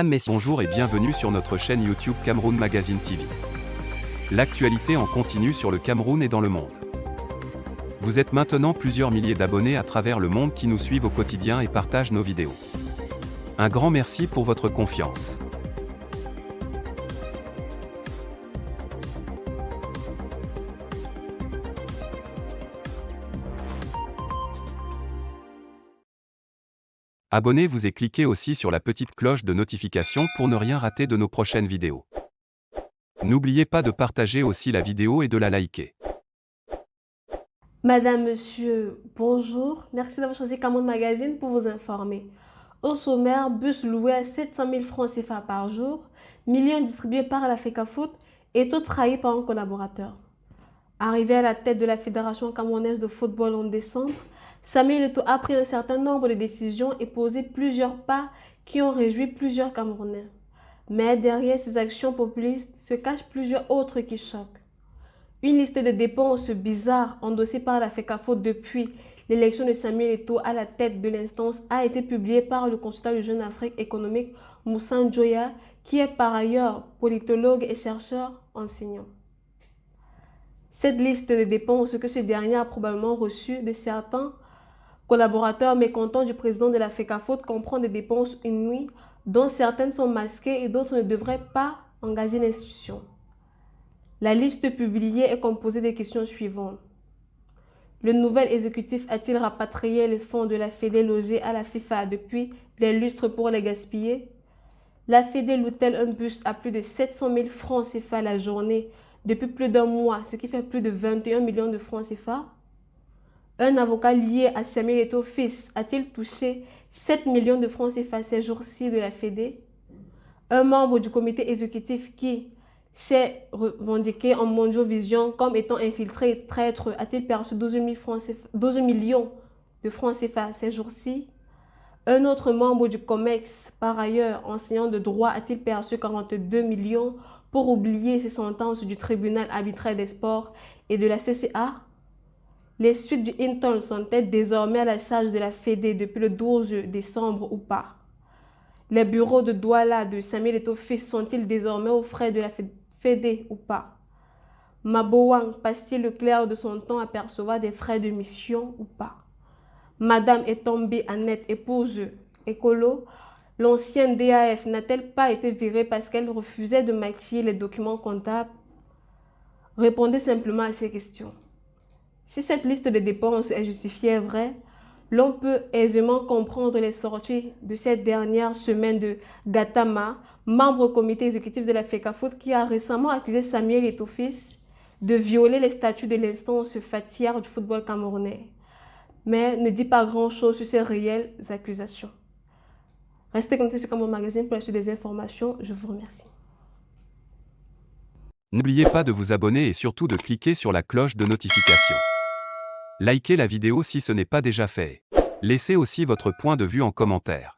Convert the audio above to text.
Bonjour et bienvenue sur notre chaîne YouTube Cameroun Magazine TV. L'actualité en continu sur le Cameroun et dans le monde. Vous êtes maintenant plusieurs milliers d'abonnés à travers le monde qui nous suivent au quotidien et partagent nos vidéos. Un grand merci pour votre confiance. Abonnez-vous et cliquez aussi sur la petite cloche de notification pour ne rien rater de nos prochaines vidéos. N'oubliez pas de partager aussi la vidéo et de la liker. Madame, Monsieur, bonjour. Merci d'avoir choisi Cameroun Magazine pour vous informer. Au sommaire, bus loué à 700 000 francs CFA par jour, millions distribués par la FECAFOOT et tout trahi par un collaborateur. Arrivé à la tête de la Fédération camerounaise de football en décembre, Samuel Eto'o a pris un certain nombre de décisions et posé plusieurs pas qui ont réjoui plusieurs Camerounais. Mais derrière ces actions populistes se cachent plusieurs autres qui choquent. Une liste de dépenses bizarres endossée par la FECAFOOT depuis l'élection de Samuel Eto'o à la tête de l'instance a été publiée par le consultant de Jeune Afrique économique Moussa Njoya, qui est par ailleurs politologue et chercheur enseignant. Cette liste de dépenses que ce dernier a probablement reçue de certains collaborateurs mécontents du président de la FECAFOOT comprend des dépenses inouïes dont certaines sont masquées et d'autres ne devraient pas engager l'institution. La liste publiée est composée des questions suivantes. Le nouvel exécutif a-t-il rapatrié les fonds de la Fédé logés à la FIFA depuis des lustres pour les gaspiller? La Fédé loue-t-elle un bus à plus de 700 000 francs CFA la journée depuis plus d'un mois, ce qui fait plus de 21 millions de francs CFA? Un avocat lié à Samuel Eto'o fils a-t-il touché 7 millions de francs CFA ces jours-ci de la Fédé? Un membre du comité exécutif qui s'est revendiqué en Mondiovision comme étant infiltré et traître a-t-il perçu 12 millions de francs CFA ces jours-ci? Un autre membre du COMEX, par ailleurs enseignant de droit, a-t-il perçu 42 millions pour oublier ses sentences du tribunal arbitraire des sports et de la CCA? Les suites du Hinton sont-elles désormais à la charge de la Fédé depuis le 12 décembre ou pas? Les bureaux de Douala de Samuel Eto'o fils sont-ils désormais aux frais de la Fédé ou pas? Mabowang passe-t-il le clair de son temps à percevoir des frais de mission ou pas? Madame Etombi Annette, épouse écolo, l'ancienne DAF n'a-t-elle pas été virée parce qu'elle refusait de maquiller les documents comptables? Répondez simplement à ces questions. Si cette liste de dépenses est justifiée et vraie, l'on peut aisément comprendre les sorties de cette dernière semaine de Gatama, membre au comité exécutif de la FECAFOOT, qui a récemment accusé Samuel Eto'o fils de violer les statuts de l'instance fatière du football camerounais, mais ne dit pas grand-chose sur ces réelles accusations. Restez connectés sur Cameroun Magazine pour la suite des informations. Je vous remercie. N'oubliez pas de vous abonner et surtout de cliquer sur la cloche de notification. Likez la vidéo si ce n'est pas déjà fait. Laissez aussi votre point de vue en commentaire.